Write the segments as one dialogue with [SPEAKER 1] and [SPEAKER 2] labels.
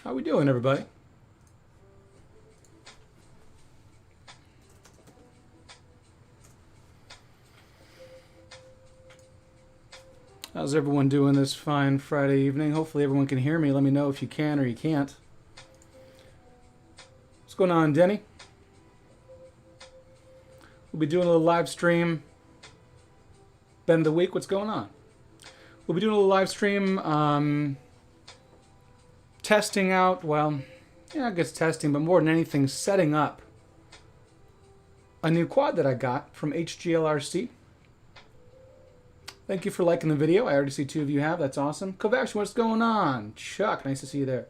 [SPEAKER 1] How we doing, everybody? How's everyone doing this fine Friday evening? Hopefully everyone can hear me. Let me know if you can or you can't. What's going on, Denny? We'll be doing a little live stream. Ben of the week, what's going on? We'll be doing a little live stream, testing out, well, yeah, I guess testing, but more than anything, setting up a new quad that I got from HGLRC. Thank you for liking the video. I already see 2 of you have. That's awesome. Kovacs, what's going on? Chuck, nice to see you there.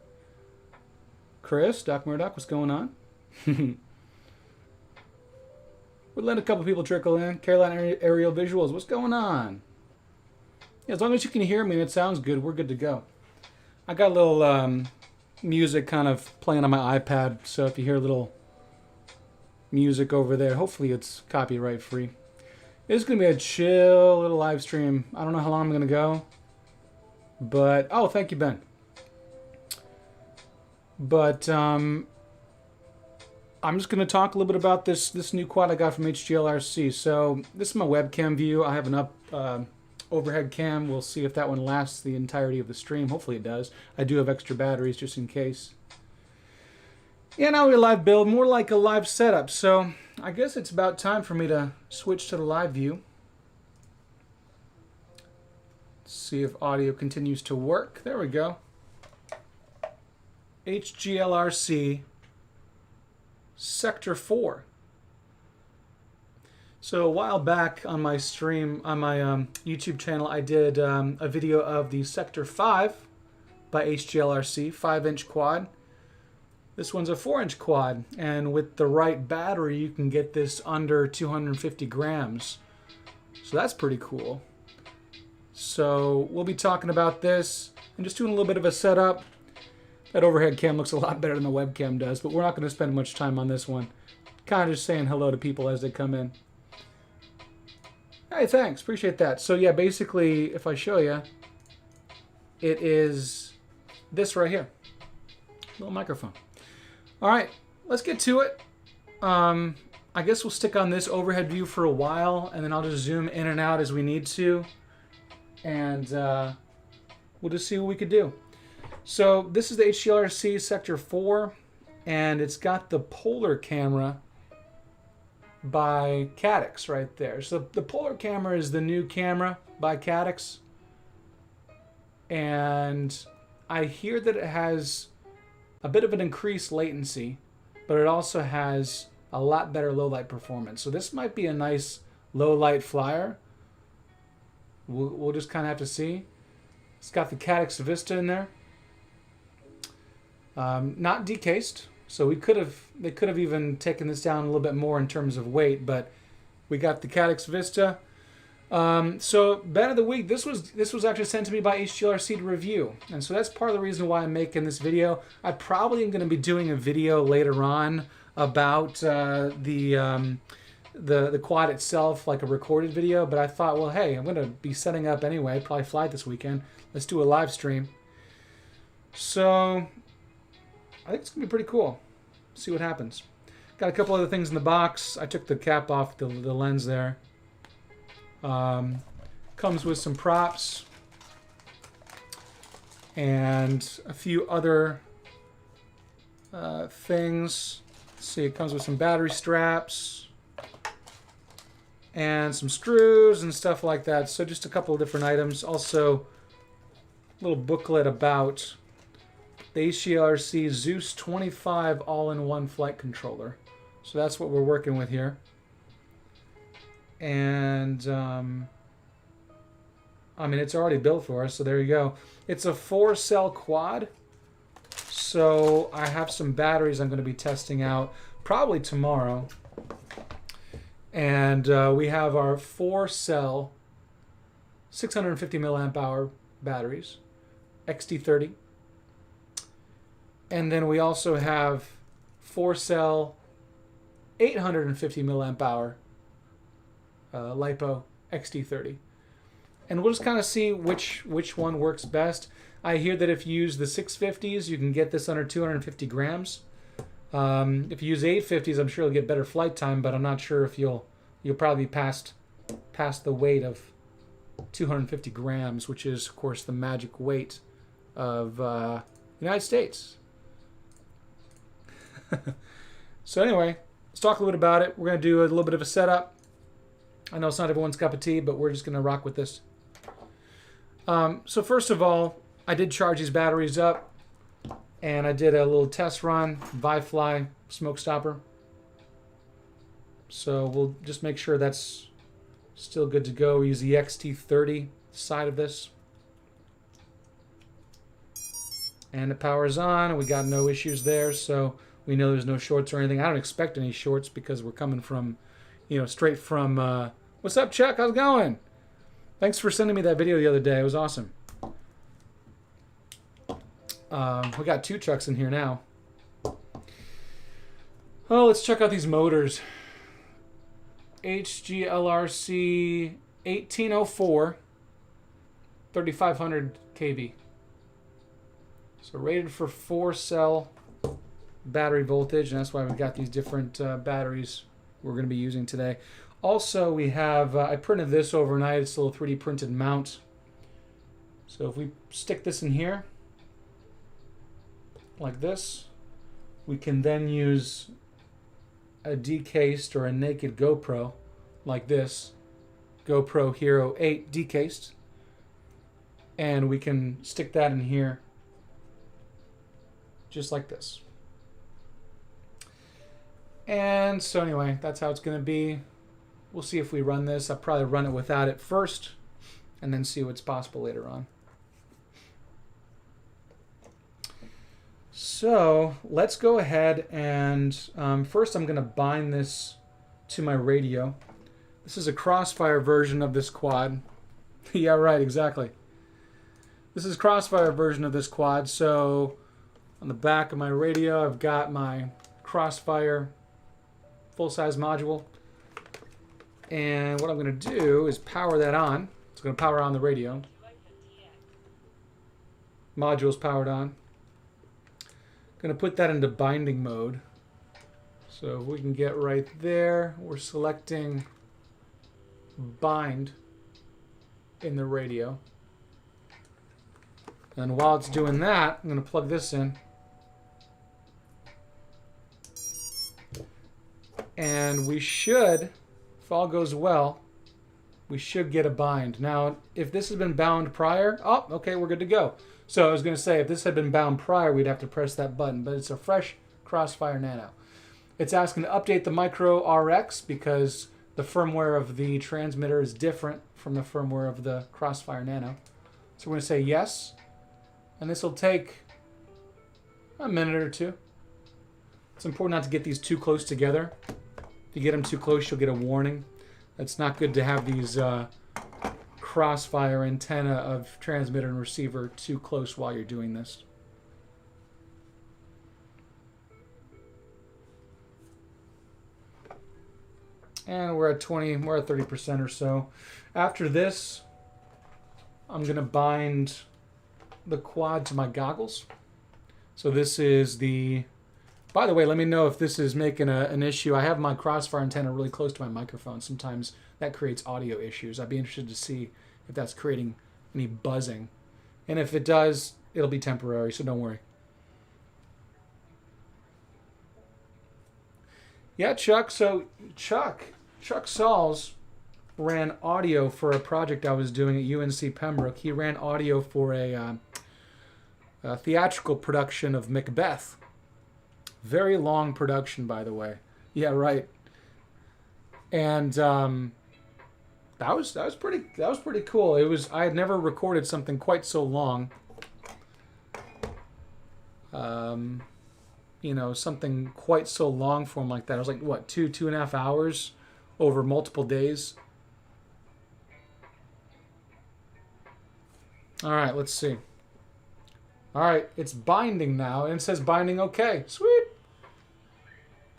[SPEAKER 1] Chris, Doc Murdoch, what's going on? We'll let a couple people trickle in. Caroline Aerial Visuals, what's going on? Yeah, as long as you can hear me and it sounds good, we're good to go. I got a little music kind of playing on my iPad, so if you hear a little music over there, hopefully it's copyright free. It's going to be a chill little live stream. I don't know how long I'm going to go. But, oh, thank you, Ben. But I'm just going to talk a little bit about this new quad I got from HGLRC. So this is my webcam view. I have an overhead cam. We'll see if that one lasts the entirety of the stream. Hopefully it does. I do have extra batteries just in case. Yeah, now we're live build, more like a live setup. So I guess it's about time for me to switch to the live view. See if audio continues to work. There we go. HGLRC Sector 4. So a while back on my stream, on my YouTube channel, I did a video of the Sector 5 by HGLRC, 5-inch quad. This one's a 4-inch quad, and with the right battery, you can get this under 250 grams. So that's pretty cool. So we'll be talking about this and just doing a little bit of a setup. That overhead cam looks a lot better than the webcam does, but we're not going to spend much time on this one. Kind of just saying hello to people as they come in. Hey, thanks. Appreciate that. So yeah, basically, if I show you, it is this right here. Little microphone. All right, let's get to it. I guess we'll stick on this overhead view for a while, and then I'll just zoom in and out as we need to, and we'll just see what we could do. So this is the HGLRC Sector 4, and it's got the polar camera by Caddx right there. So the polar camera is the new camera by Caddx, and I hear that it has a bit of an increased latency, but it also has a lot better low light performance. So this might be a nice low light flyer. We'll just kind of have to see. It's got the Caddx Vista in there. Not decased, so they could have even taken this down a little bit more in terms of weight, but we got the Caddx Vista. So Ben of the week, this was actually sent to me by HGLRC to review, and so that's part of the reason why I'm making this video. I probably am going to be doing a video later on about the quad itself, like a recorded video, but I thought, well, hey, I'm going to be setting up anyway, probably fly this weekend. Let's do a live stream. So I think it's going to be pretty cool. See what happens. Got a couple other things in the box. I took the cap off the lens there. Comes with some props and a few other things. Let's see, it comes with some battery straps and some screws and stuff like that. So just a couple of different items. Also, a little booklet about the HGLRC Zeus 25 all-in-one flight controller. So that's what we're working with here. And I mean, it's already built for us, so there you go. It's a 4-cell quad, so I have some batteries I'm going to be testing out probably tomorrow. And we have our 4-cell 650 milliamp hour batteries, XT30. And then we also have 4-cell 850 milliamp hour LiPo XT30. and we'll just kind of see which one works best. I hear that if you use the 650s, you can get this under 250 grams. If you use 850s, I'm sure you'll get better flight time, but I'm not sure if you'll probably be past the weight of 250 grams, which is, of course, the magic weight of the United States. So anyway, let's talk a little bit about it. We're going to do a little bit of a setup. I know it's not everyone's cup of tea, but we're just going to rock with this. So first of all, I did charge these batteries up, and I did a little test run, Betaflight smoke stopper. So we'll just make sure that's still good to go. We use the XT30 side of this. And the power's on, and we got no issues there, so we know there's no shorts or anything. I don't expect any shorts because we're coming from, straight from, what's up, Chuck? How's it going? Thanks for sending me that video the other day. It was awesome. We got 2 Chucks in here now. Oh, let's check out these motors. HGLRC 1804, 3500 kV. So rated for 4-cell battery voltage, and that's why we've got these different batteries we're going to be using today. Also, we have, I printed this overnight. It's a little 3D printed mount. So if we stick this in here, like this, we can then use a decased or a naked GoPro, like this, GoPro Hero 8 decased, and we can stick that in here, just like this. And so anyway, that's how it's going to be. We'll see if we run this. I'll probably run it without it first, and then see what's possible later on. So let's go ahead and first I'm going to bind this to my radio. This is a Crossfire version of this quad. Yeah, right, exactly. This is Crossfire version of this quad. So on the back of my radio, I've got my Crossfire full-size module. And what I'm going to do is power that on. It's going to power on the radio. Module's powered on. Going to put that into binding mode. So if we can get right there, we're selecting bind in the radio. And while it's doing that, I'm going to plug this in. And we should, if all goes well, we should get a bind. Now, if this has been bound prior, oh, okay, we're good to go. So I was going to say, if this had been bound prior, we'd have to press that button, but it's a fresh Crossfire Nano. It's asking to update the micro RX because the firmware of the transmitter is different from the firmware of the Crossfire Nano. So we're going to say yes, and this will take a minute or two. It's important not to get these too close together. If you get them too close, you'll get a warning. It's not good to have these crossfire antenna of transmitter and receiver too close while you're doing this. And we're at 30% or so. After this, I'm going to bind the quad to my goggles. So this is the... By the way, let me know if this is making an issue. I have my Crossfire antenna really close to my microphone. Sometimes that creates audio issues. I'd be interested to see if that's creating any buzzing. And if it does, it'll be temporary, so don't worry. Yeah, Chuck. So Chuck Sauls ran audio for a project I was doing at UNC Pembroke. He ran audio for a theatrical production of Macbeth. Very long production, by the way. Yeah, right. And that was pretty cool. I had never recorded something quite so long. Something quite so long form like that. It was like what, 2.5 hours over multiple days. All right, let's see. All right, it's binding now, and it says binding okay. Sweet.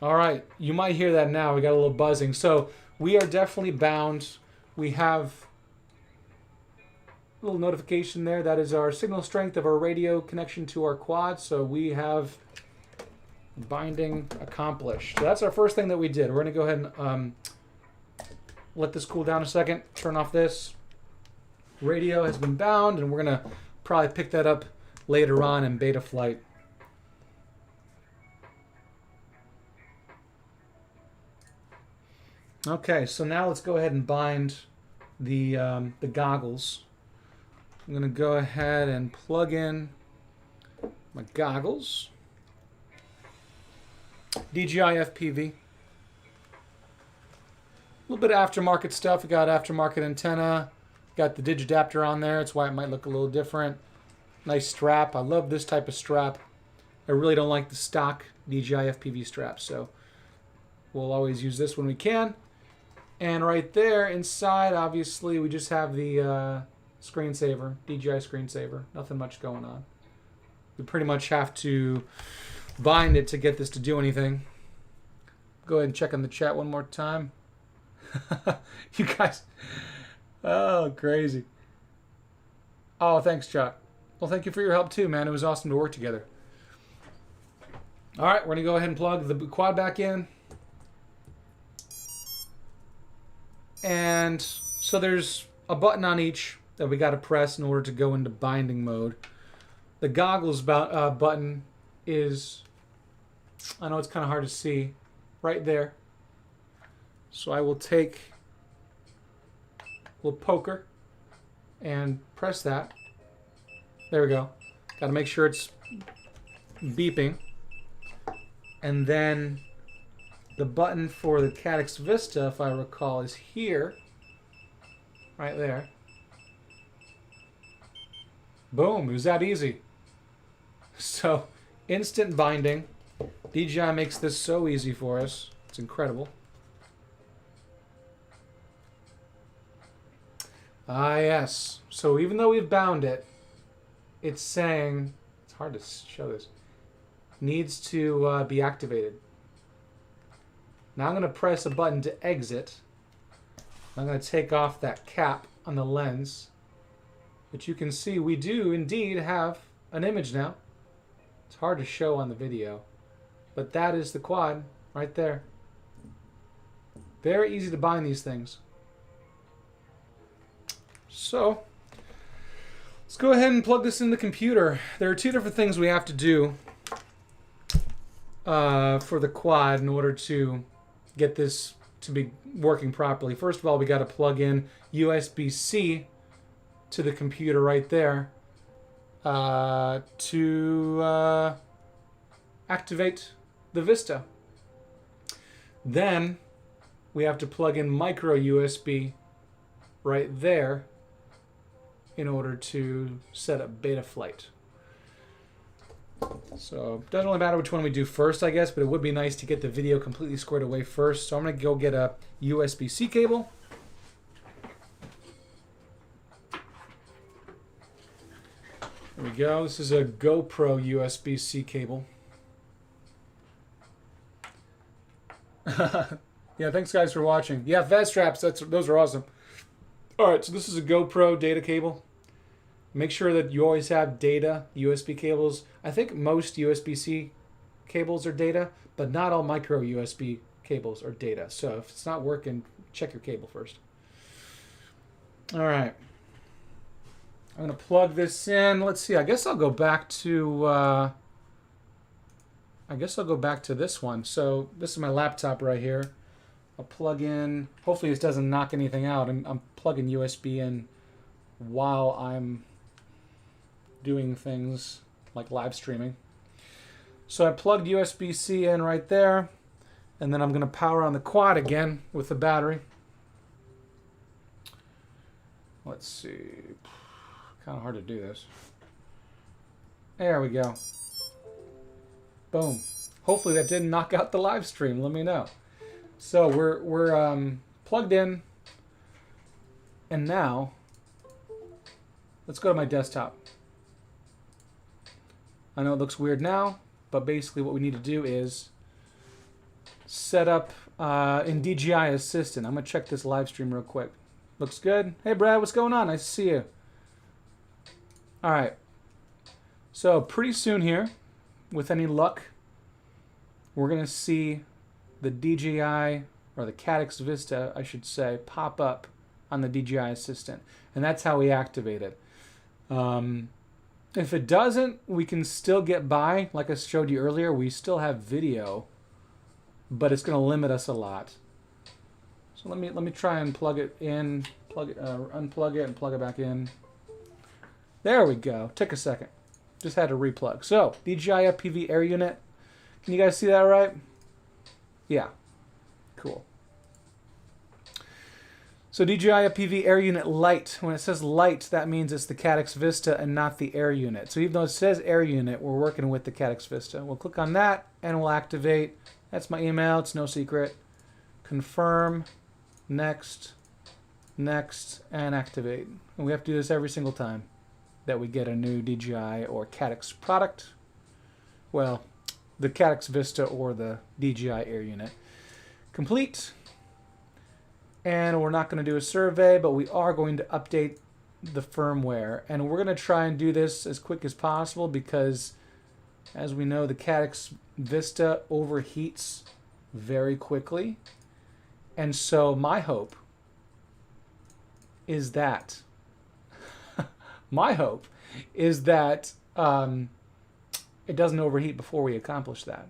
[SPEAKER 1] All right, you might hear that now. We got a little buzzing. So we are definitely bound. We have little notification there. That is our signal strength of our radio connection to our quad. So we have binding accomplished. So that's our first thing that we did. We're going to go ahead and let this cool down a second. Turn off this. Radio has been bound, and we're going to probably pick that up later on in Betaflight. Okay, so now let's go ahead and bind the goggles. I'm going to go ahead and plug in my goggles. DJI FPV. A little bit of aftermarket stuff. We got aftermarket antenna. Got the digidapter on there. That's why it might look a little different. Nice strap. I love this type of strap. I really don't like the stock DJI FPV straps, so we'll always use this when we can. And right there inside, obviously, we just have the screensaver, DJI screensaver. Nothing much going on. We pretty much have to bind it to get this to do anything. Go ahead and check on the chat one more time. You guys, oh, crazy. Oh, thanks, Chuck. Well, thank you for your help too, man. It was awesome to work together. All right, we're gonna go ahead and plug the quad back in. And so there's a button on each that we got to press in order to go into binding mode. The goggles button is, I know it's kind of hard to see, right there. So I will take a little poker and press that. There we go. Got to make sure it's beeping. And then the button for the Caddx Vista, if I recall, is here. Right there. Boom. It was that easy. So, instant binding. DJI makes this so easy for us. It's incredible. Ah, yes. So even though we've bound it, it's saying, it's hard to show this, needs to be activated. Now I'm going to press a button to exit. I'm going to take off that cap on the lens. But you can see we do indeed have an image now. It's hard to show on the video. But that is the quad right there. Very easy to bind these things. So, let's go ahead and plug this in the computer. There are two different things we have to do for the quad in order to get this to be working properly. First of all, we got to plug in USB-C to the computer right there to activate the Vista. Then we have to plug in micro USB right there in order to set up Betaflight. So it doesn't really matter which one we do first, I guess, but it would be nice to get the video completely squared away first. So I'm going to go get a USB-C cable. There we go. This is a GoPro USB-C cable. Yeah, thanks guys for watching. Yeah, fast straps, those are awesome. Alright, so this is a GoPro data cable. Make sure that you always have data USB cables. I think most USB-C cables are data, but not all micro USB cables are data. So if it's not working, check your cable first. Alright. I'm going to plug this in. Let's see, I guess I'll go back to this one. So this is my laptop right here. I'll plug in. Hopefully this doesn't knock anything out. I'm plugging USB in while I'm doing things like live streaming. So I plugged USB-C in right there, and then I'm going to power on the quad again with the battery. Let's see. Kind of hard to do this. There we go. Boom. Hopefully that didn't knock out the live stream. Let me know. So we're plugged in, and now let's go to my desktop. I know it looks weird now, but basically what we need to do is set up in DJI Assistant. I'm going to check this live stream real quick. Looks good. Hey, Brad, what's going on? Nice to see you. All right. So pretty soon here, with any luck, we're going to see the DJI, or the Caddx Vista, I should say, pop up on the DJI Assistant. And that's how we activate it. If it doesn't, we can still get by. Like I showed you earlier, we still have video, but it's going to limit us a lot. So let me try and plug it in, unplug it and plug it back in. There we go. Took a second. Just had to replug. So DJI FPV air unit. Can you guys see that right? Yeah. Cool. So DJI FPV Air Unit Lite. When it says Lite, that means it's the Caddx Vista and not the Air Unit. So even though it says Air Unit, we're working with the Caddx Vista. We'll click on that and we'll activate. That's my email. It's no secret. Confirm. Next. Next. And activate. And we have to do this every single time that we get a new DJI or Caddx product. Well, the Caddx Vista or the DJI Air Unit. Complete. And we're not going to do a survey, but we are going to update the firmware. And we're going to try and do this as quick as possible because, as we know, the Caddx Vista overheats very quickly. And so my hope is that it doesn't overheat before we accomplish that.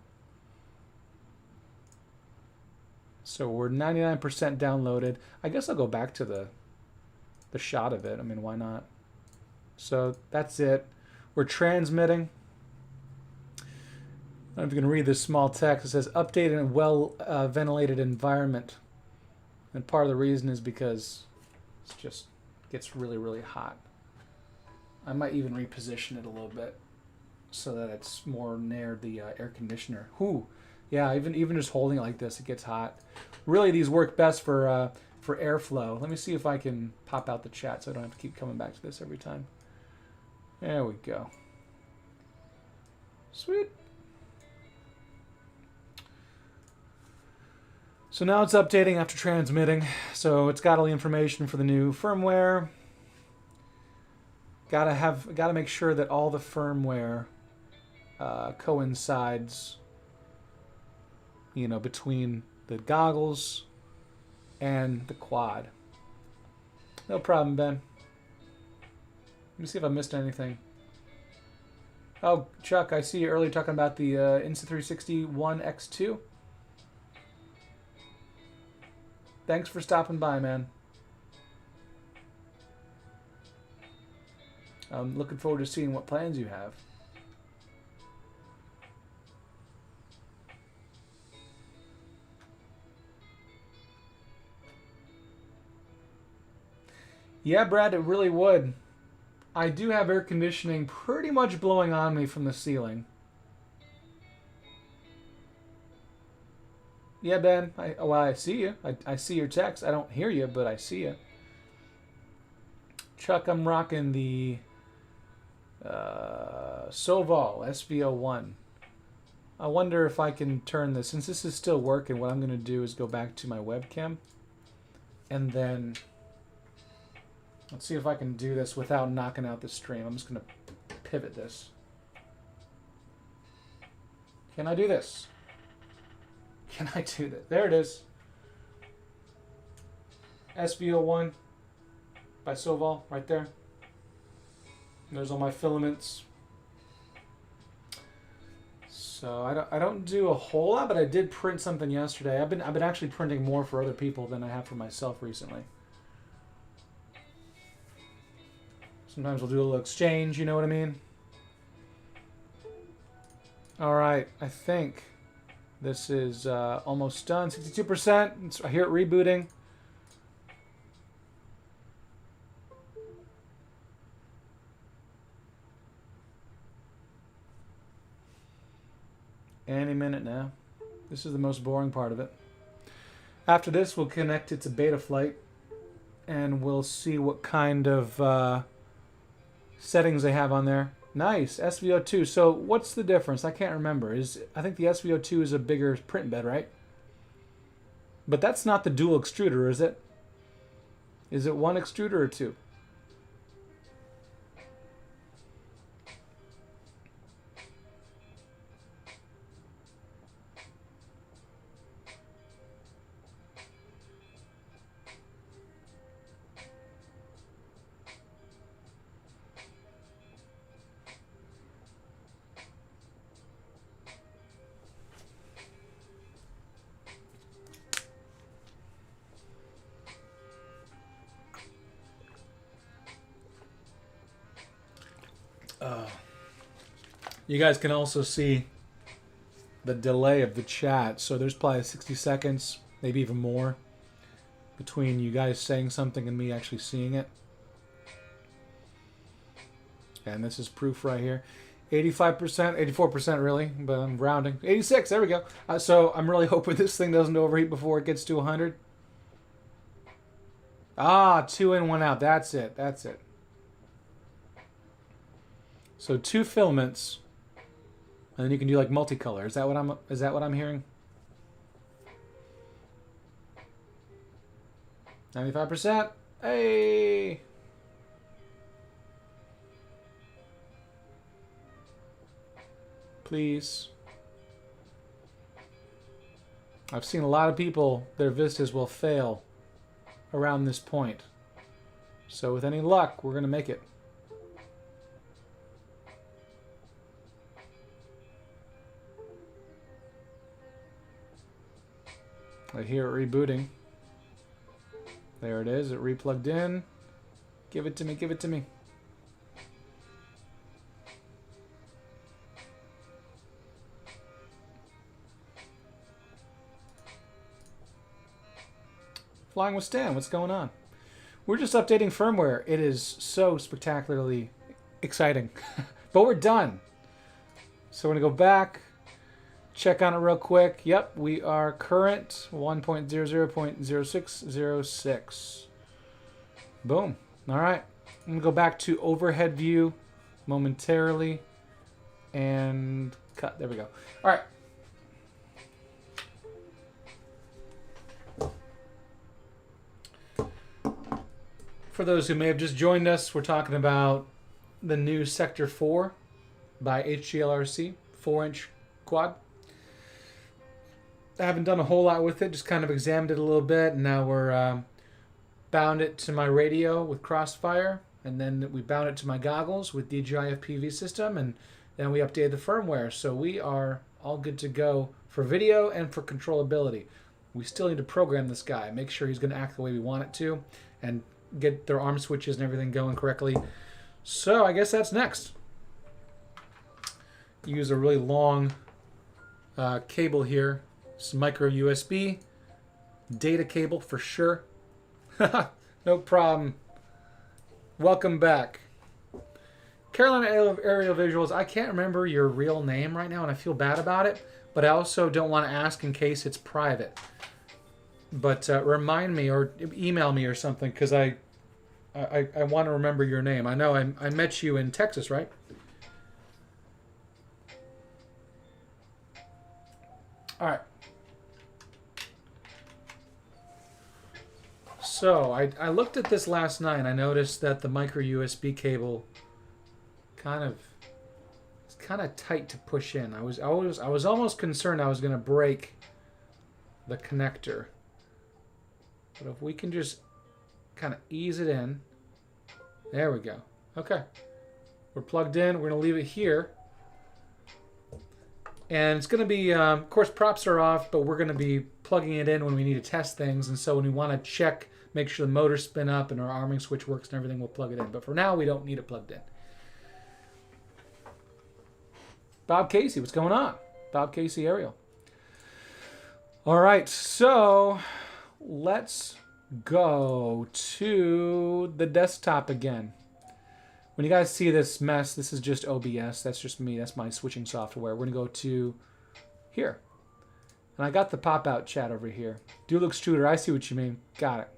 [SPEAKER 1] So we're 99% downloaded. I guess I'll go back to the shot of it. I mean, why not? So that's it. We're transmitting. I don't know if you can read this small text. It says, update in a well-ventilated environment. And part of the reason is because it just gets really, really hot. I might even reposition it a little bit so that it's more near the air conditioner. Whew. Yeah, even just holding it like this, it gets hot. Really, these work best for airflow. Let me see if I can pop out the chat so I don't have to keep coming back to this every time. There we go. Sweet. So now it's updating after transmitting. So it's got all the information for the new firmware. Gotta make sure that all the firmware coincides, between the goggles and the quad. No problem, Ben. Let me see if I missed anything. Oh, Chuck, I see you earlier talking about the Insta360 One X2. Thanks for stopping by, man. I'm looking forward to seeing what plans you have. Yeah, Brad, it really would. I do have air conditioning pretty much blowing on me from the ceiling. Yeah, Ben. I see you. I see your text. I don't hear you, but I see you. Chuck, I'm rocking the Soval SVO1. I wonder if I can turn this. Since this is still working, what I'm going to do is go back to my webcam. And then let's see if I can do this without knocking out the stream. I'm just going to pivot this. Can I do this? Can I do that? There it is. SVO1 by Soval, right there. There's all my filaments. So I don't do a whole lot, but I did print something yesterday. I've been actually printing more for other people than I have for myself recently. Sometimes we'll do a little exchange, you know what I mean? All right, I think this is almost done. 62%. I hear it rebooting. Any minute now. This is the most boring part of it. After this, we'll connect it to Betaflight, and we'll see what kind of settings they have on there. Nice, SVO2. So what's the difference? I can't remember. I think the SVO2 is a bigger print bed, right? But that's not the dual extruder, is it? Is it one extruder or two? You guys can also see the delay of the chat. So there's probably 60 seconds, maybe even more, between you guys saying something and me actually seeing it. And this is proof right here. 85%, 84% really, but I'm rounding. 86, there we go. So I'm really hoping this thing doesn't overheat before it gets to 100. Ah, 2 in, 1 out. That's it. That's it. So 2 filaments, and then you can do like multicolor. Is that what I'm hearing? 95%. Hey. Please. I've seen a lot of people, their Vistas will fail around this point. So with any luck, we're going to make it. I hear it rebooting. There it is. It replugged in. Give it to me. Give it to me. Flying with Stan, what's going on? We're just updating firmware. It is so spectacularly exciting. But we're done. So we're going to go back, check on it real quick. Yep, we are current 1.00.0606. Boom. All right. I'm going to go back to overhead view momentarily and cut. There we go. All right. For those who may have just joined us, we're talking about the new Sector 4 by HGLRC, 4-inch quad. I haven't done a whole lot with it, just kind of examined it a little bit, and now we're bound it to my radio with Crossfire, and then we bound it to my goggles with DJI FPV system, and then we updated the firmware. So we are all good to go for video and for controllability. We still need to program this guy, make sure he's going to act the way we want it to, and get their arm switches and everything going correctly. So I guess that's next. Use a really long cable here. It's micro USB. Data cable for sure. No problem. Welcome back. Carolina Aerial Visuals, I can't remember your real name right now and I feel bad about it, but I also don't want to ask in case it's private. But remind me or email me or something, because I want to remember your name. I know I met you in Texas, right? All right. So I looked at this last night and I noticed that the micro USB cable it's kind of tight to push in. I was almost concerned I was going to break the connector. But if we can just kind of ease it in. There we go. Okay. We're plugged in. We're going to leave it here. And it's going to be, of course, props are off, but we're going to be plugging it in when we need to test things. And so when we want to check, make sure the motors spin up and our arming switch works and everything, we'll plug it in. But for now, we don't need it plugged in. Bob Casey, what's going on? Bob Casey Aerial. All right, so let's go to the desktop again. When you guys see this mess, this is just OBS. That's just me. That's my switching software. We're going to go to here. And I got the pop-out chat over here. Dual extruder. I see what you mean. Got it.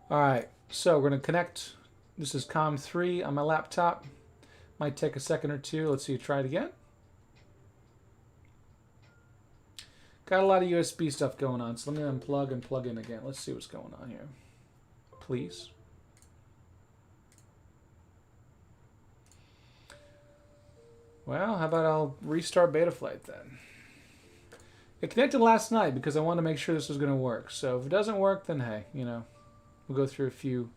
[SPEAKER 1] All right. So we're going to connect. This is COM3 on my laptop. Might take a second or two. Let's see. Try it again. Got a lot of USB stuff going on. So let me unplug and plug in again. Let's see what's going on here. Please. Well, how about I'll restart Betaflight then. It connected last night because I wanted to make sure this was going to work. So if it doesn't work, then hey, you know, we'll go through a few.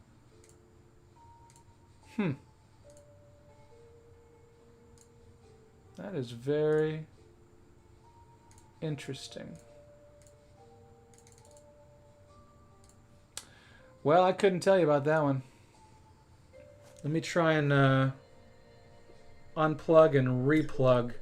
[SPEAKER 1] That is very interesting. Well, I couldn't tell you about that one. Let me try and unplug and replug.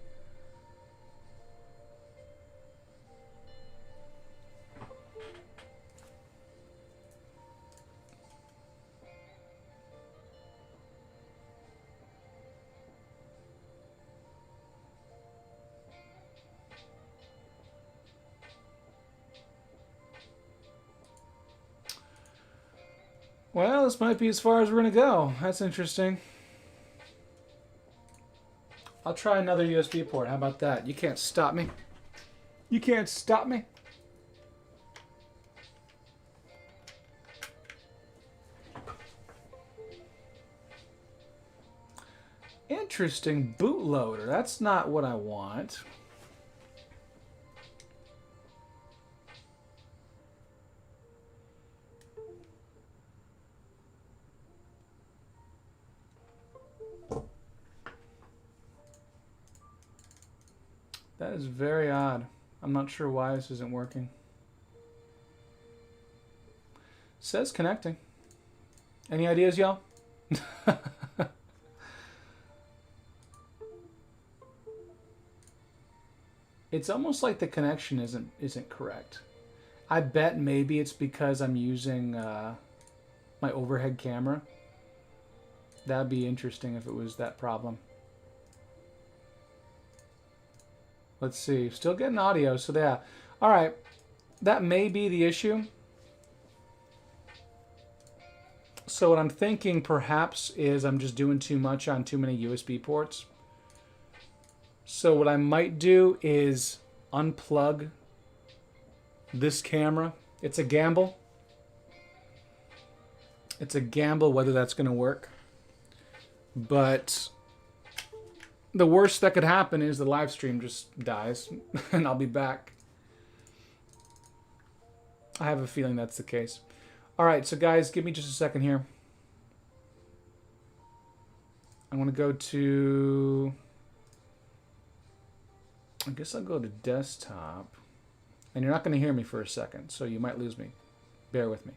[SPEAKER 1] Well, this might be as far as we're going to go. That's interesting. I'll try another USB port. How about that? You can't stop me. You can't stop me. Interesting bootloader. That's not what I want. That is very odd. I'm not sure why this isn't working. Says connecting. Any ideas, y'all? It's almost like the connection isn't correct. I bet maybe it's because I'm using my overhead camera. That'd be interesting if it was that problem. Let's see. Still getting audio, so yeah. All right. That may be the issue. So what I'm thinking perhaps is I'm just doing too much on too many USB ports. So what I might do is unplug this camera. It's a gamble. It's a gamble whether that's going to work. But the worst that could happen is the live stream just dies and I'll be back. I have a feeling that's the case. All right, so guys, give me just a second here. I want to go to... I guess I'll go to desktop. And you're not going to hear me for a second, so you might lose me. Bear with me.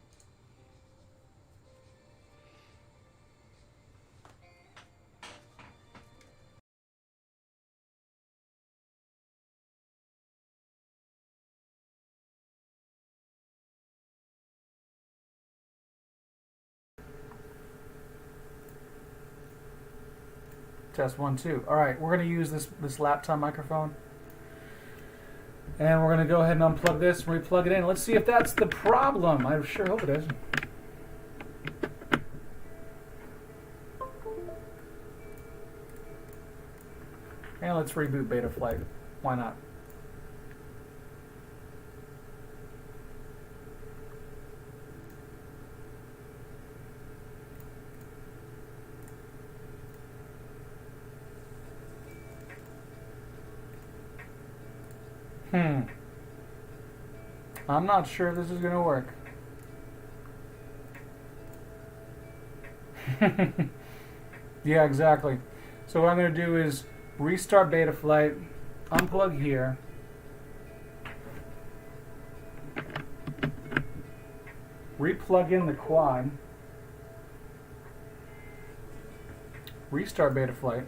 [SPEAKER 1] Test 1, 2. All right, we're going to use this laptop microphone. And we're going to go ahead and unplug this and replug it in. Let's see if that's the problem. I sure hope it is. And let's reboot Betaflight. Why not? I'm not sure this is going to work. Yeah, exactly. So what I'm going to do is restart Betaflight, unplug here, replug in the quad, restart Betaflight.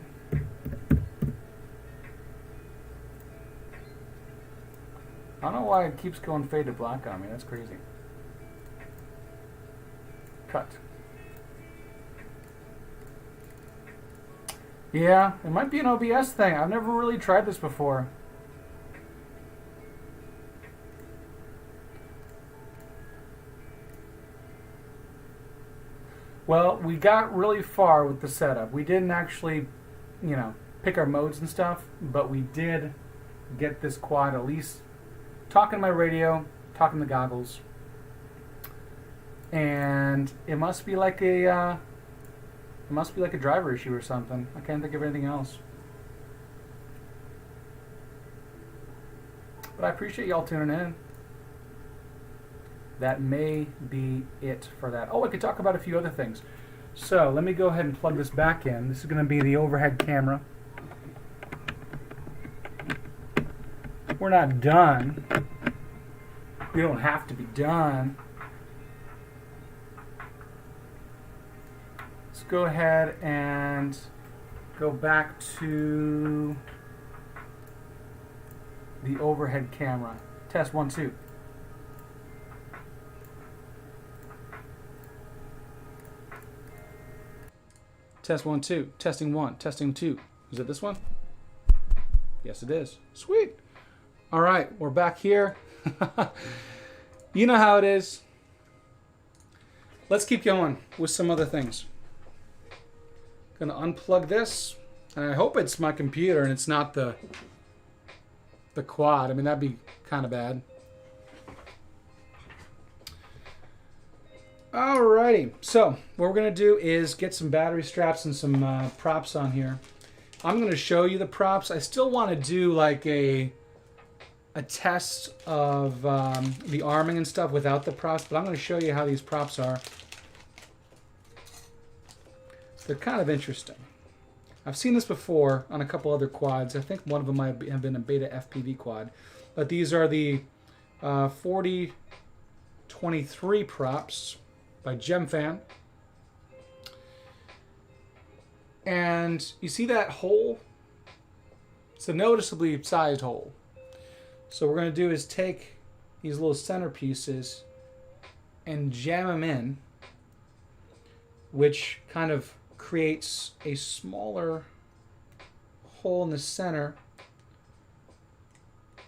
[SPEAKER 1] I don't know why it keeps going fade to black on me. That's crazy. Cut. Yeah, it might be an OBS thing. I've never really tried this before. Well, we got really far with the setup. We didn't actually, pick our modes and stuff, but we did get this quad at least talking to my radio, talking to goggles, and it must be like a driver issue or something. I can't think of anything else. But I appreciate y'all tuning in. That may be it for that. Oh, I could talk about a few other things. So let me go ahead and plug this back in. This is going to be the overhead camera. We're not done. We don't have to be done. Let's go ahead and go back to the overhead camera. Test 1, 2. Test 1, 2. Testing 1. Testing 2. Is it this one? Yes, it is. Sweet. All right, we're back here. You know how it is. Let's keep going with some other things. Gonna unplug this, and I hope it's my computer and it's not the quad. I mean, that'd be kind of bad. Alrighty, so what we're gonna do is get some battery straps and some props on here. I'm gonna show you the props. I still want to do like a test of the arming and stuff without the props, but I'm going to show you how these props are. They're kind of interesting. I've seen this before on a couple other quads. I think one of them might have been a Beta FPV quad. But these are the 4023 props by GemFan. And you see that hole? It's a noticeably sized hole. So what we're going to do is take these little centerpieces and jam them in, which kind of creates a smaller hole in the center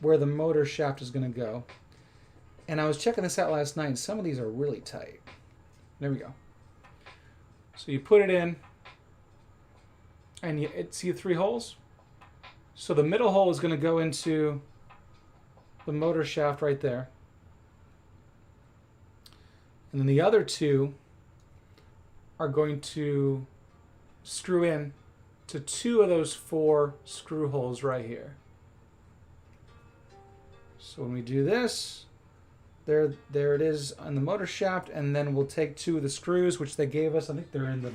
[SPEAKER 1] where the motor shaft is going to go. And I was checking this out last night, and some of these are really tight. There we go. So you put it in, and you see 3 holes? So the middle hole is going to go into the motor shaft right there. And then the other 2 are going to screw in to 2 of those 4 screw holes right here. So when we do this, there it is on the motor shaft, and then we'll take 2 of the screws, which they gave us. I think they're in the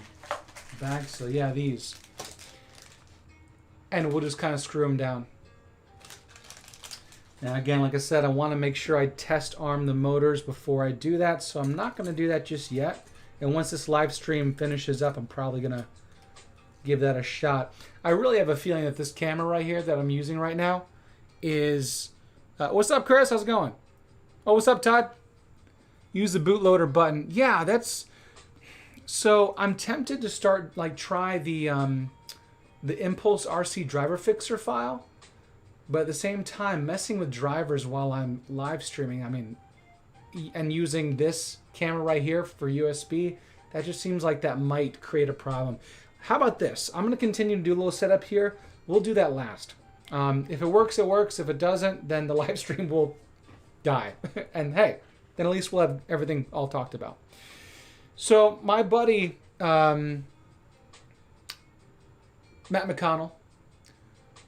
[SPEAKER 1] bag, so yeah, these. And we'll just kind of screw them down. Now again, like I said, I want to make sure I test arm the motors before I do that, so I'm not going to do that just yet. And once this live stream finishes up, I'm probably going to give that a shot. I really have a feeling that this camera right here that I'm using right now is... what's up, Chris? How's it going? Oh, what's up, Todd? Use the bootloader button. Yeah, that's... So I'm tempted to start, like, try the Impulse RC driver fixer file. But at the same time, messing with drivers while I'm live streaming, I mean, and using this camera right here for USB, that just seems like that might create a problem. How about this? I'm going to continue to do a little setup here. We'll do that last. If it works, it works. If it doesn't, then the live stream will die. And hey, then at least we'll have everything all talked about. So my buddy, Matt McConnell,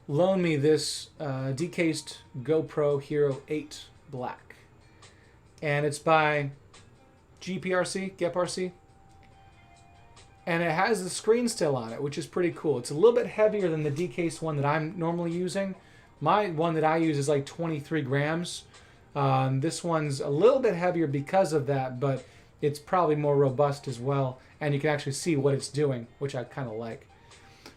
[SPEAKER 1] loaned me this decased GoPro Hero 8 Black. And it's by GPRC. And it has the screen still on it, which is pretty cool. It's a little bit heavier than the decased one that I'm normally using. My one that I use is like 23 grams. This one's a little bit heavier because of that, but it's probably more robust as well. And you can actually see what it's doing, which I kind of like.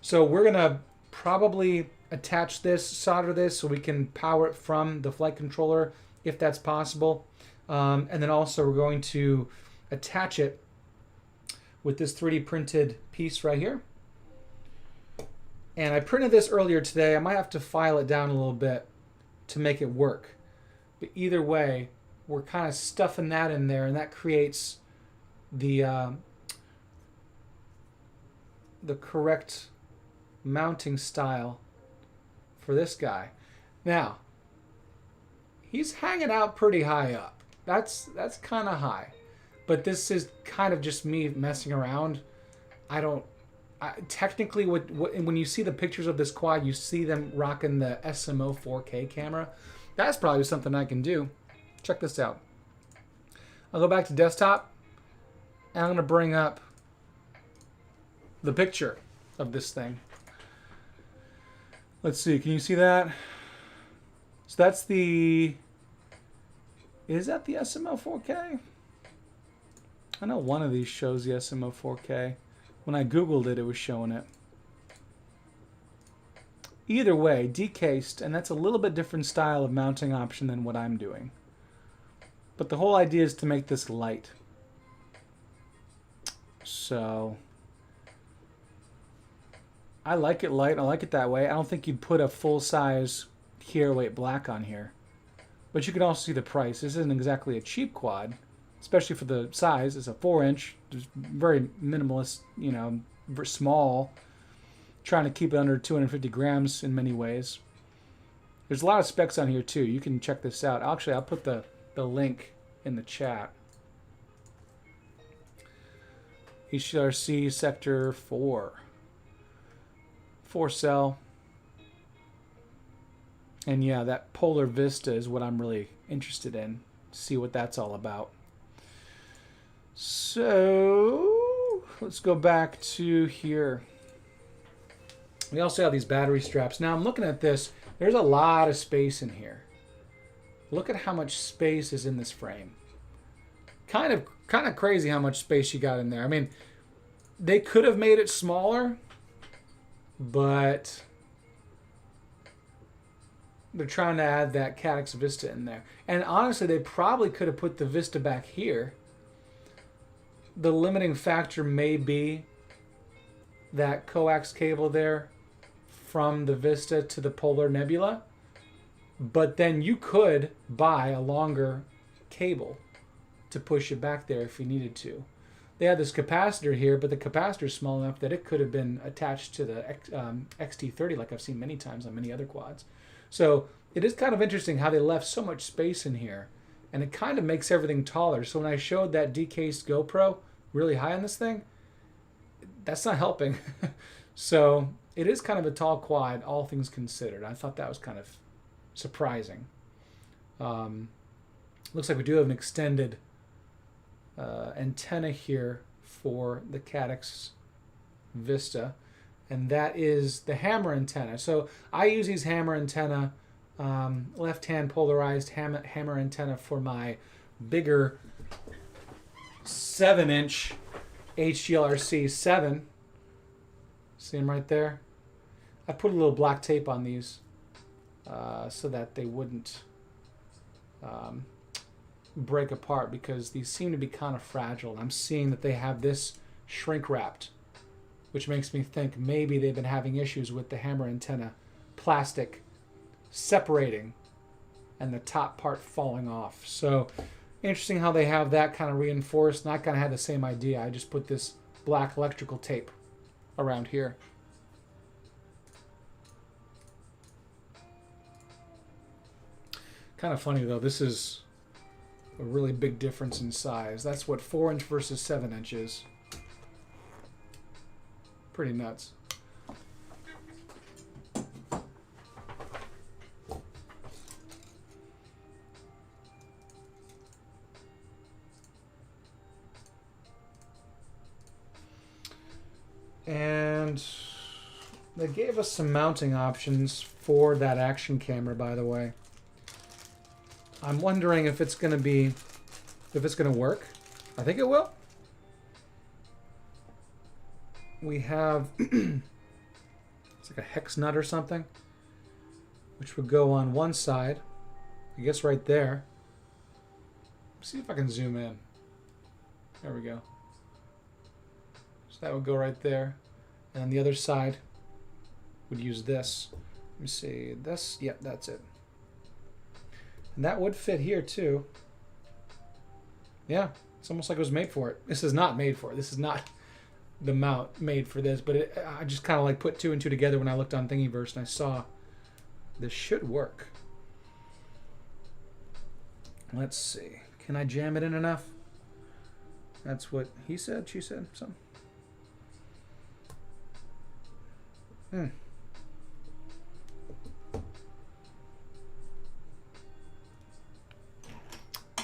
[SPEAKER 1] So we're going to probably attach this, solder this, so we can power it from the flight controller if that's possible. And then also we're going to attach it with this 3D printed piece right here. And I printed this earlier today. I might have to file it down a little bit to make it work. But either way, we're kind of stuffing that in there, and that creates the correct mounting style for this guy. Now, he's hanging out pretty high up. That's kind of high. But this is kind of just me messing around. Technically, when you see the pictures of this quad, you see them rocking the SMO 4K camera. That's probably something I can do. Check this out. I'll go back to desktop, and I'm going to bring up the picture of this thing. Let's see, can you see that? So that's the... Is that the SMO 4K? I know one of these shows the SMO 4K. When I Googled it, it was showing it. Either way, decased, and that's a little bit different style of mounting option than what I'm doing. But the whole idea is to make this light. So I like it light. I like it that way. I don't think you'd put a full-size HGLRC black on here. But you can also see the price. This isn't exactly a cheap quad, especially for the size. It's a 4-inch, just very minimalist, you know, very small. Trying to keep it under 250 grams in many ways. There's a lot of specs on here too. You can check this out. Actually, I'll put the link in the chat. HGLRC sector 4. 4-cell. And yeah, that Polar Vista is what I'm really interested in. See what that's all about. So let's go back to here. We also have these battery straps. Now I'm looking at this. There's a lot of space in here. Look at how much space is in this frame. Kind of crazy how much space you got in there. I mean, they could have made it smaller, but they're trying to add that Caddx Vista in there. And honestly, they probably could have put the Vista back here. The limiting factor may be that coax cable there from the Vista to the Polar Nebula. But then you could buy a longer cable to push it back there if you needed to. They had this capacitor here, but the capacitor is small enough that it could have been attached to the XT30 like I've seen many times on many other quads. So it is kind of interesting how they left so much space in here, and it kind of makes everything taller. So when I showed that decased GoPro really high on this thing, that's not helping. So it is kind of a tall quad, all things considered. I thought that was kind of surprising. Looks like we do have an extended antenna here for the Caddx Vista, and that is the hammer antenna. So I use these hammer antenna, left-hand polarized hammer antenna for my bigger 7-inch HGLRC 7. See them right there? I put a little black tape on these so that they wouldn't break apart, because these seem to be kind of fragile. And I'm seeing that they have this shrink wrapped, which makes me think maybe they've been having issues with the hammer antenna plastic separating and the top part falling off. So interesting how they have that kind of reinforced, and I kind of had the same idea. I just put this black electrical tape around here. Kind of funny though, this is a really big difference in size. That's what 4-inch versus 7-inch is. Pretty nuts. And they gave us some mounting options for that action camera, by the way. I'm wondering if it's going to work. I think it will. We have it's like a hex nut or something, which would go on one side, I guess right there. Let's see if I can zoom in. There we go. So that would go right there, and on the other side would use this. Let me see this. Yep, that's it. And that would fit here too. Yeah, it's almost like it was made for it. This is not made for it. This is not the mount made for this, but I just kind of like put 2 and 2 together when I looked on Thingiverse and I saw this should work. Let's see. Can I jam it in enough? That's what he said, she said, something.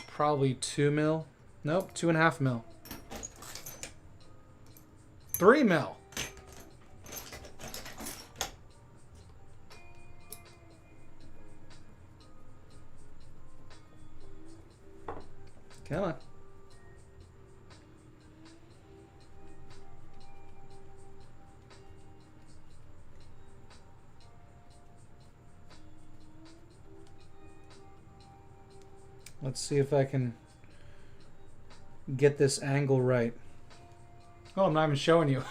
[SPEAKER 1] Probably 2 mil. Nope, 2.5 mil. 3 mil. Come on. Let's see if I can get this angle right. Oh, I'm not even showing you.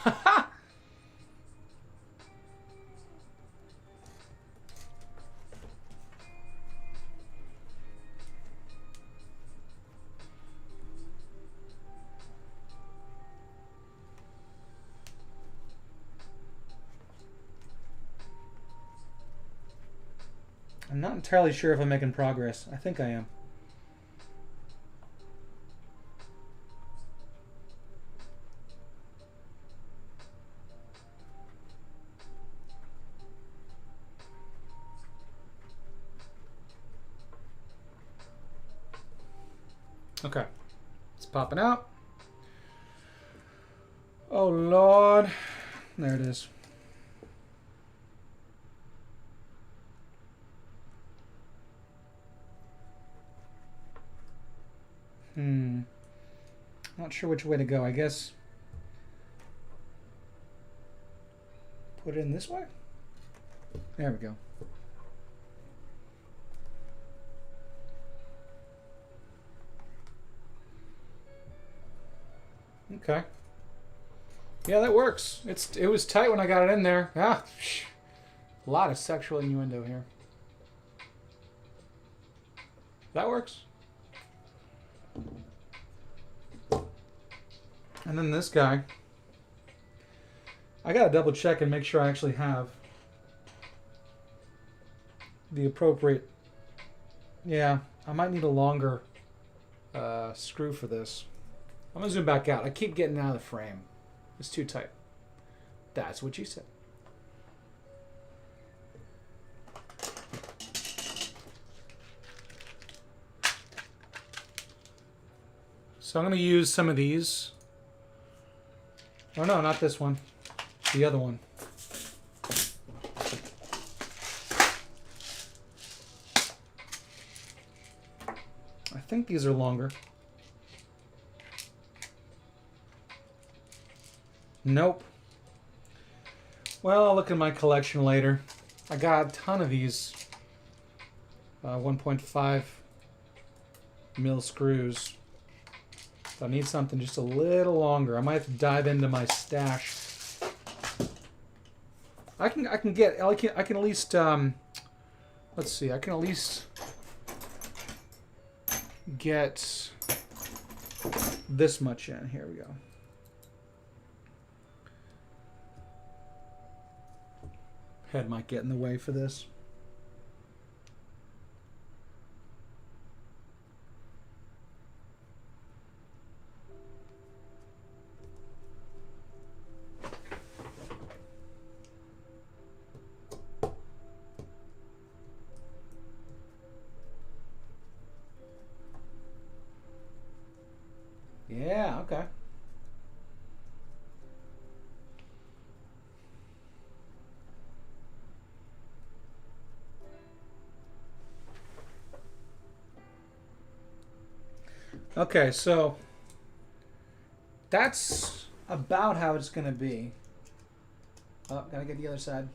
[SPEAKER 1] I'm not entirely sure if I'm making progress. I think I am. Okay, it's popping out. Oh Lord, there it is. Not sure which way to go. I guess put it in this way. There we go. Okay. Yeah, that works. It was tight when I got it in there. Ah, a lot of sexual innuendo here. That works. And then this guy, I gotta double check and make sure I actually have the appropriate. Yeah, I might need a longer screw for this. I'm gonna zoom back out. I keep getting out of the frame. It's too tight. That's what you said. So I'm gonna use some of these. Oh no, not this one. The other one. I think these are longer. Nope. Well, I'll look at my collection later. I got a ton of these 1.5 mil screws. So I need something just a little longer. I might have to dive into my stash. I can at least let's see. I can at least get this much in. Here we go. Head might get in the way for this. Yeah, okay. Okay, so that's about how it's going to be. Oh, gotta get the other side.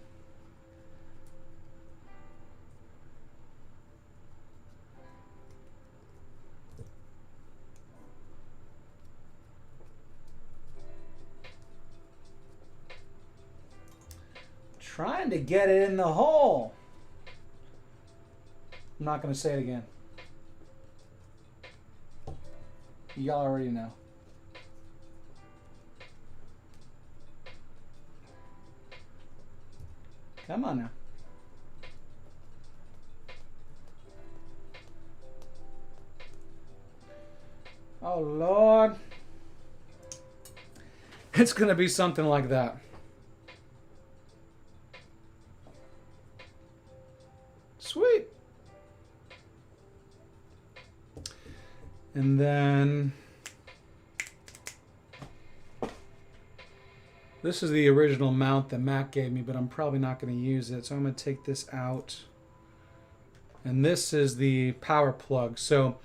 [SPEAKER 1] Trying to get it in the hole. I'm not going to say it again. Y'all already know. Come on now. Oh, Lord. It's going to be something like that. Sweet. And then this is the original mount that Mac gave me, but I'm probably not going to use it. So I'm going to take this out. And this is the power plug. So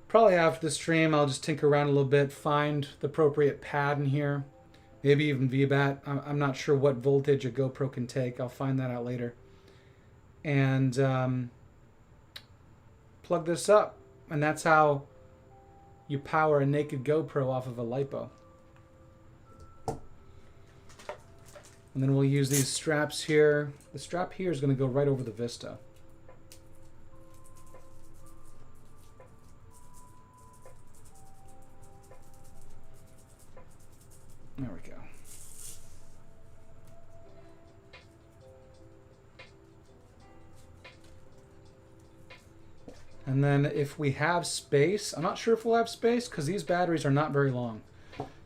[SPEAKER 1] probably after the stream, I'll just tinker around a little bit, find the appropriate pad in here. Maybe even VBAT. I'm not sure what voltage a GoPro can take. I'll find that out later. And plug this up. And that's how you power a naked GoPro off of a LiPo. And then we'll use these straps here. The strap here is going to go right over the Vista. There we go. And then if we have space, I'm not sure if we'll have space because these batteries are not very long.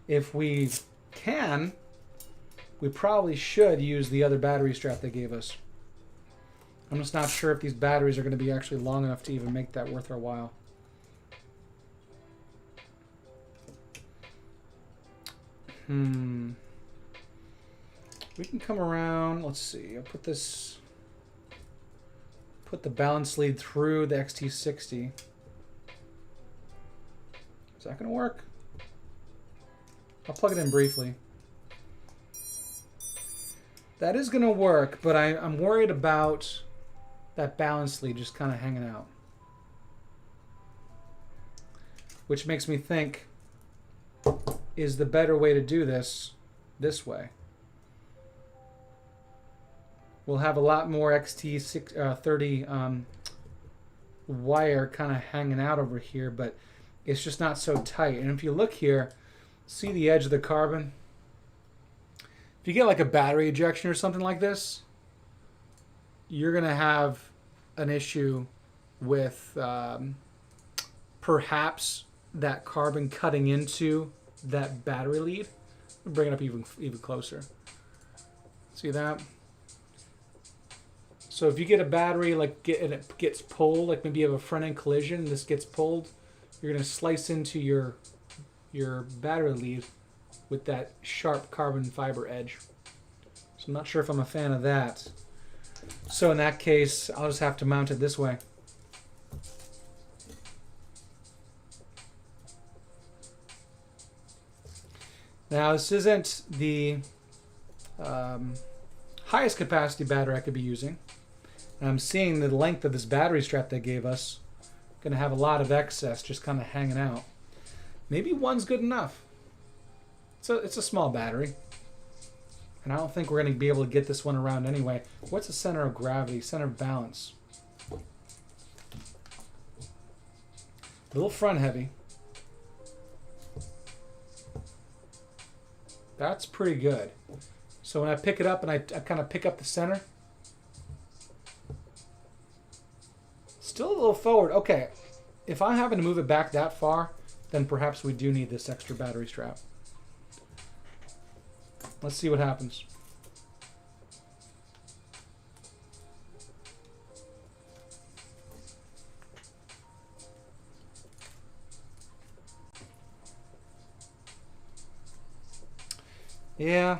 [SPEAKER 1] If we can, we probably should use the other battery strap they gave us. I'm just not sure if these batteries are going to be actually long enough to even make that worth our while. We can come around. Let's see. I'll put this. Put the balance lead through the XT60. Is that going to work? I'll plug it in briefly. That is going to work, but I'm worried about that balance lead just kind of hanging out. Which makes me think, is the better way to do this way? We'll have a lot more XT30 wire kind of hanging out over here, but it's just not so tight. And if you look here, see the edge of the carbon? If you get like a battery ejection or something like this, you're going to have an issue with perhaps that carbon cutting into that battery lead. I'll bring it up even closer. See that? So if you get a battery and it gets pulled, like maybe you have a front end collision, this gets pulled, you're going to slice into your battery lead with that sharp carbon fiber edge. So I'm not sure if I'm a fan of that. So in that case, I'll just have to mount it this way. Now this isn't the highest capacity battery I could be using. And I'm seeing the length of this battery strap they gave us. Going to have a lot of excess just kind of hanging out. Maybe one's good enough. It's a small battery. And I don't think we're going to be able to get this one around anyway. What's the center of gravity, center of balance? A little front heavy. That's pretty good. So when I pick it up and I kind of pick up the center, still a little forward. Okay, if I happen to move it back that far, then perhaps we do need this extra battery strap. Let's see what happens. Yeah,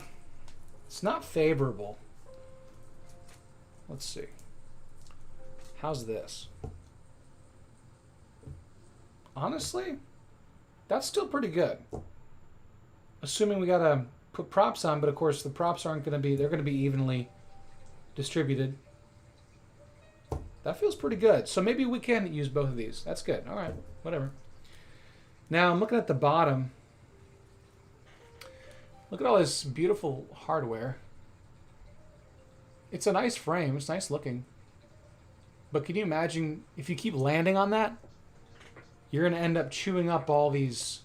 [SPEAKER 1] it's not favorable. Let's see. How's this? Honestly, that's still pretty good. Assuming we gotta put props on, but of course the props aren't gonna be, they're gonna be evenly distributed. That feels pretty good. So maybe we can use both of these. That's good. All right, whatever. Now I'm looking at the bottom. Look at all this beautiful hardware. It's a nice frame. It's nice looking. But can you imagine if you keep landing on that? You're going to end up chewing up all these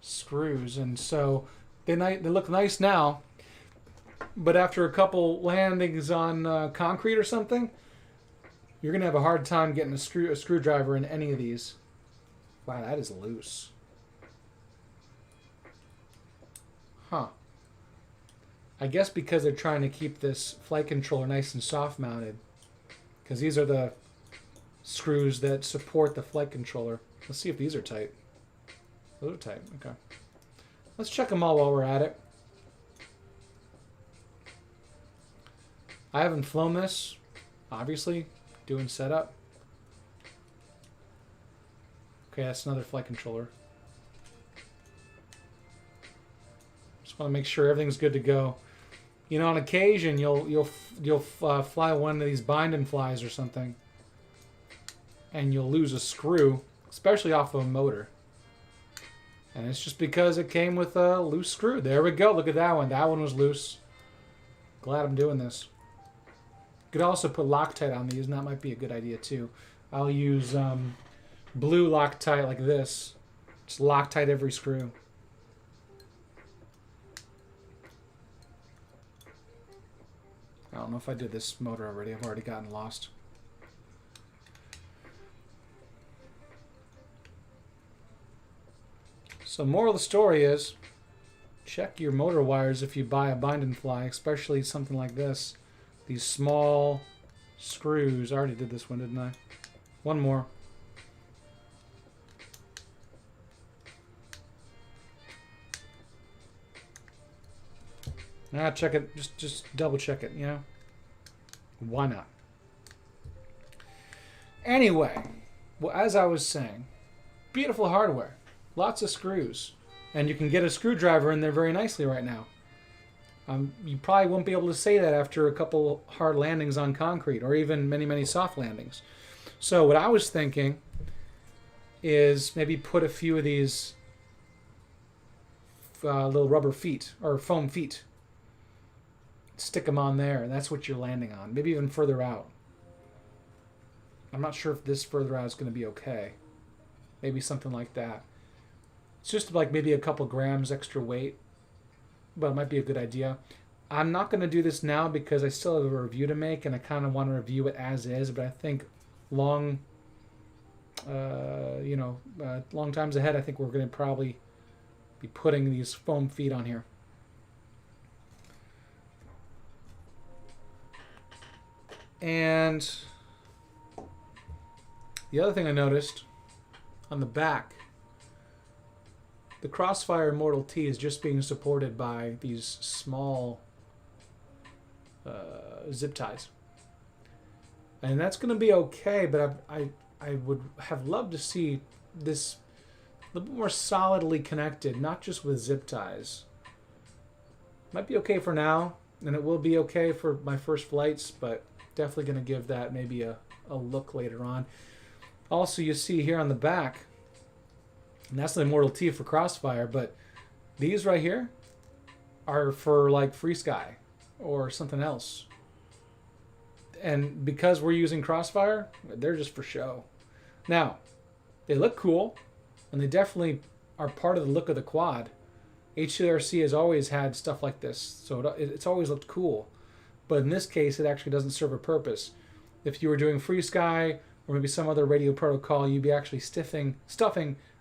[SPEAKER 1] screws. And so they look nice now. But after a couple landings on concrete or something, you're going to have a hard time getting a screwdriver in any of these. Wow, that is loose. Huh. I guess because they're trying to keep this flight controller nice and soft mounted. Because these are the screws that support the flight controller. Let's see if these are tight. Those are tight. Okay. Let's check them all while we're at it. I haven't flown this. Obviously. Doing setup. Okay, that's another flight controller. Just want to make sure everything's good to go. You know, on occasion you'll fly one of these bind and flies or something, and you'll lose a screw especially off of a motor. And it's just because it came with a loose screw. There we go. Look at that one. That one was loose. Glad I'm doing this. You could also put Loctite on these, and that might be a good idea too. I'll use blue Loctite like this. Just Loctite every screw. I don't know if I did this motor already. I've already gotten lost. So moral of the story is, check your motor wires if you buy a bind and fly, especially something like this. These small screws. I already did this one, didn't I? One more. Check it. Just double check it, you know? Why not? Anyway, well, as I was saying, beautiful hardware. Lots of screws. And you can get a screwdriver in there very nicely right now. You probably won't be able to say that after a couple hard landings on concrete, or even many, many soft landings. So what I was thinking is maybe put a few of these little rubber feet, or foam feet. Stick them on there, and that's what you're landing on. Maybe even further out. I'm not sure if this further out is going to be okay. Maybe something like that. It's just like maybe a couple grams extra weight, but it might be a good idea. I'm not going to do this now because I still have a review to make, and I kind of want to review it as is, but I think long times ahead, I think we're going to probably be putting these foam feet on here. And the other thing I noticed on the back, the Crossfire Immortal T is just being supported by these small zip ties. And that's going to be okay, but I would have loved to see this a little bit more solidly connected, not just with zip ties. Might be okay for now, and it will be okay for my first flights, but definitely going to give that maybe a look later on. Also, you see here on the back, and that's the Immortal T for Crossfire, but these right here are for like Free Sky or something else. And because we're using Crossfire, they're just for show. Now, they look cool, and they definitely are part of the look of the quad. HGLRC has always had stuff like this, so it's always looked cool. But in this case, it actually doesn't serve a purpose. If you were doing Free Sky or maybe some other radio protocol, you'd be actually stuffing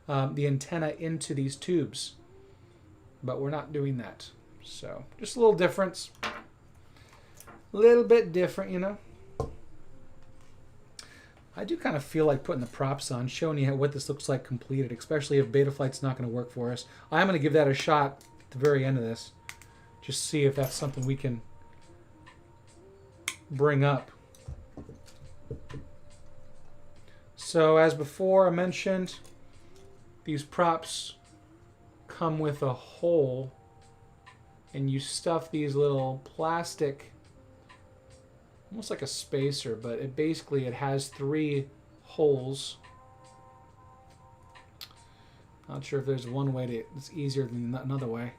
[SPEAKER 1] the antenna into these tubes. But we're not doing that. So just a little difference. A little bit different, you know. I do kind of feel like putting the props on, showing you what this looks like completed, especially if Betaflight's not going to work for us. I'm going to give that a shot at the very end of this. Just see if that's something we can bring up. So as before I mentioned, these props come with a hole, and you stuff these little plastic, almost like a spacer, but it has 3 holes. Not sure if there's one way to, it's easier than another way.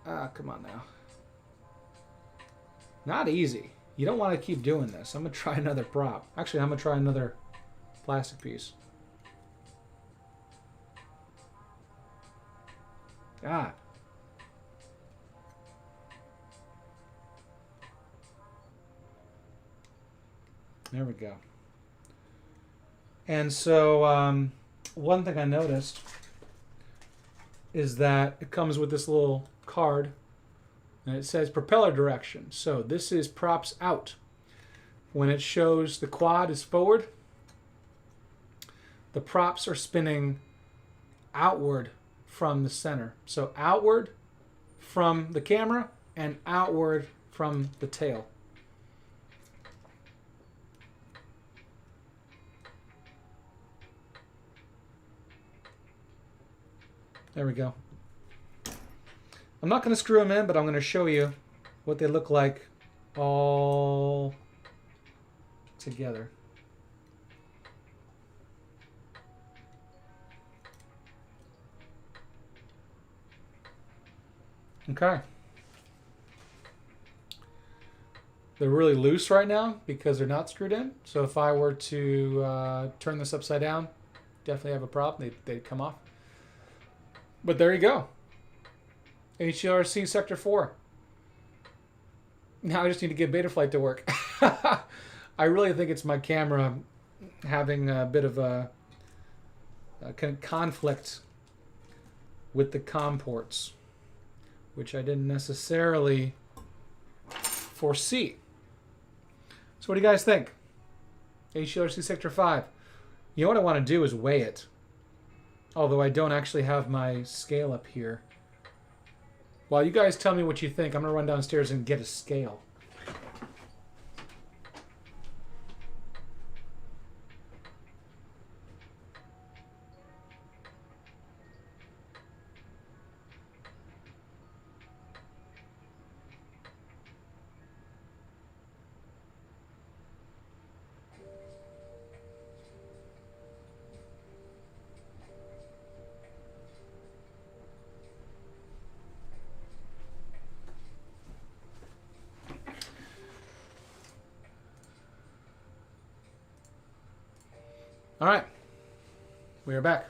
[SPEAKER 1] Come on now. Not easy. You don't want to keep doing this. I'm going to try another prop. Actually, I'm going to try another plastic piece. God. There we go. And so one thing I noticed is that it comes with this little card, and it says propeller direction. So this is props out. When it shows the quad is forward, the props are spinning outward from the center. So outward from the camera and outward from the tail. There we go. I'm not going to screw them in, but I'm going to show you what they look like all together. Okay. They're really loose right now because they're not screwed in. So if I were to turn this upside down, definitely have a problem. They'd come off. But there you go. HGLRC Sector 4. Now I just need to get Betaflight to work. I really think it's my camera having a bit of a conflict with the COM ports, which I didn't necessarily foresee. So what do you guys think? HGLRC Sector 5. You know what I want to do is weigh it. Although I don't actually have my scale up here. While you guys tell me what you think, I'm going to run downstairs and get a scale. All right, we are back.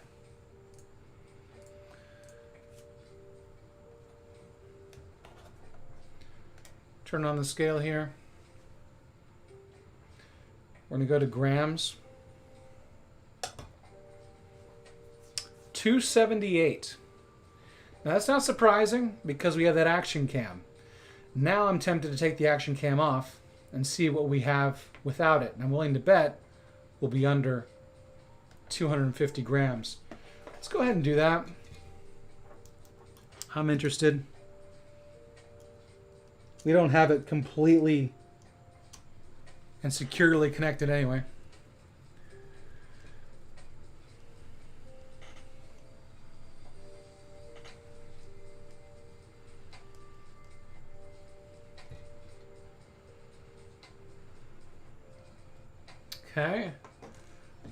[SPEAKER 1] Turn on the scale here. We're going to go to grams. 278. Now that's not surprising because we have that action cam. Now I'm tempted to take the action cam off and see what we have without it. And I'm willing to bet we'll be under 250 grams. Let's go ahead and do that. I'm interested. We don't have it completely and securely connected anyway. Okay.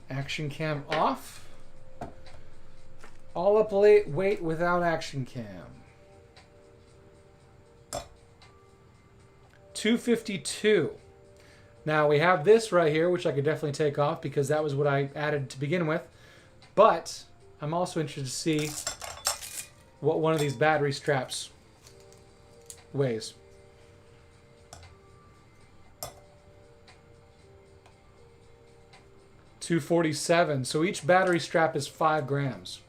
[SPEAKER 1] Action cam off. All up weight without action cam. 252. Now we have this right here, which I could definitely take off because that was what I added to begin with. But I'm also interested to see what one of these battery straps weighs. $247. So each battery strap is 5 grams.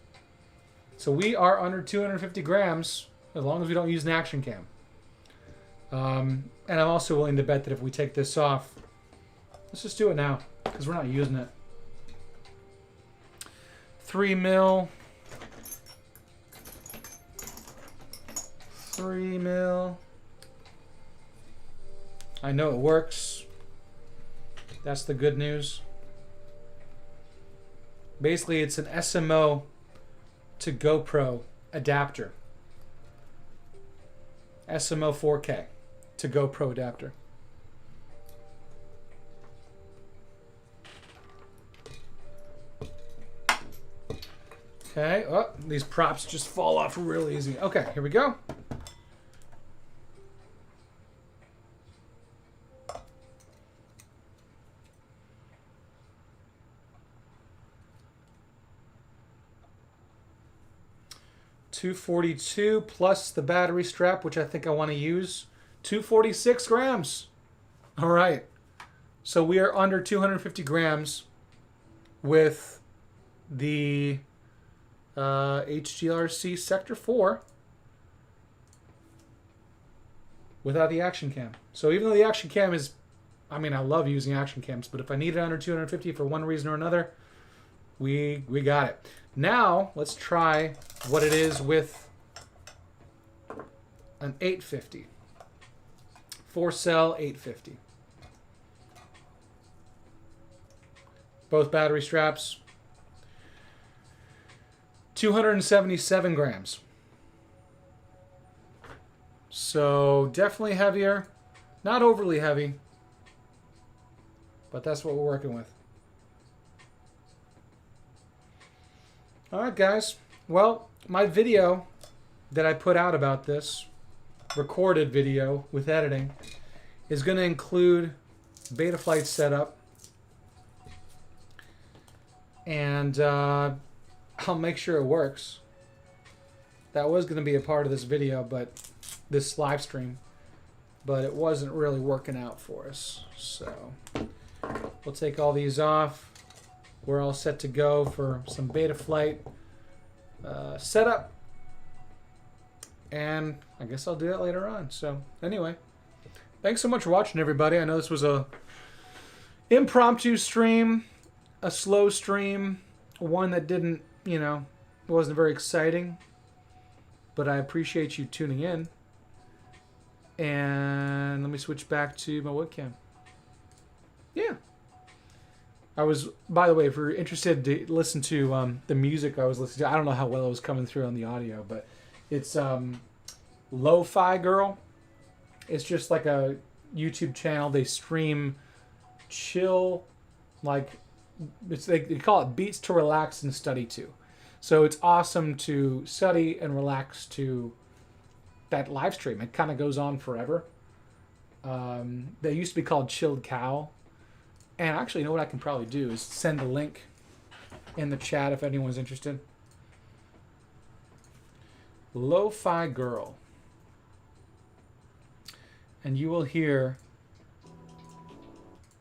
[SPEAKER 1] So we are under 250 grams as long as we don't use an action cam. And I'm also willing to bet that if we take this off, let's just do it now because we're not using it. 3 mil. 3 mil. I know it works. That's the good news. Basically, it's an SMO to GoPro adapter. SMO 4K to GoPro adapter. Okay, oh, these props just fall off real easy. Okay, here we go. $242 plus the battery strap, which I think I want to use. 246 grams. All right. So we are under 250 grams with the HGLRC Sector 4 without the action cam. So even though the action cam is, I mean, I love using action cams, but if I need it under 250 for one reason or another, we got it. Now, let's try what it is with an 850. 4-cell 850. Both battery straps. 277 grams. So, definitely heavier. Not overly heavy. But that's what we're working with. Alright guys, well, my video that I put out about this recorded video with editing is going to include Betaflight setup, and I'll make sure it works. That was going to be a part of this video, but this live stream, but it wasn't really working out for us. So we'll take all these off. We're all set to go for some Betaflight setup, and I guess I'll do that later on. So anyway, thanks so much for watching, everybody. I know this was a impromptu stream, a slow stream, one that didn't, you know, wasn't very exciting, but I appreciate you tuning in. And let me switch back to my webcam. Yeah. I was, by the way, if you're interested to listen to the music I was listening to, I don't know how well it was coming through on the audio, but it's Lo-Fi Girl. It's just like a YouTube channel. They stream chill, like, they call it beats to relax and study to. So it's awesome to study and relax to that live stream. It kind of goes on forever. They used to be called Chilled Cow. And actually, you know what I can probably do is send a link in the chat if anyone's interested. Lo-Fi Girl. And you will hear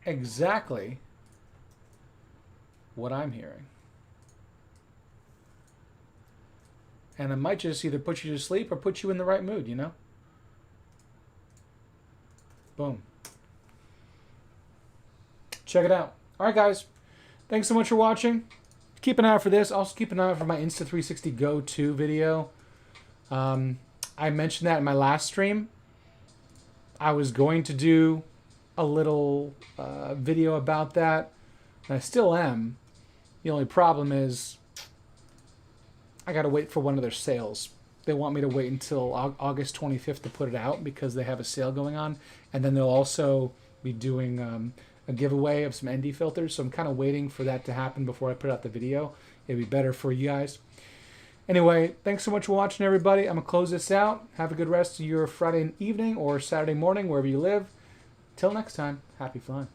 [SPEAKER 1] exactly what I'm hearing. And it might just either put you to sleep or put you in the right mood, you know? Boom. Check it out. All right, guys. Thanks so much for watching. Keep an eye out for this. Also, keep an eye out for my Insta360 Go 2 video. I mentioned that in my last stream. I was going to do a little video about that, and I still am. The only problem is I got to wait for one of their sales. They want me to wait until August 25th to put it out because they have a sale going on, and then they'll also be doing a giveaway of some ND filters, so I'm kind of waiting for that to happen before I put out the video. It'd be better for you guys. Anyway, thanks so much for watching, everybody. I'm going to close this out. Have a good rest of your Friday evening or Saturday morning, wherever you live. Till next time, happy flying.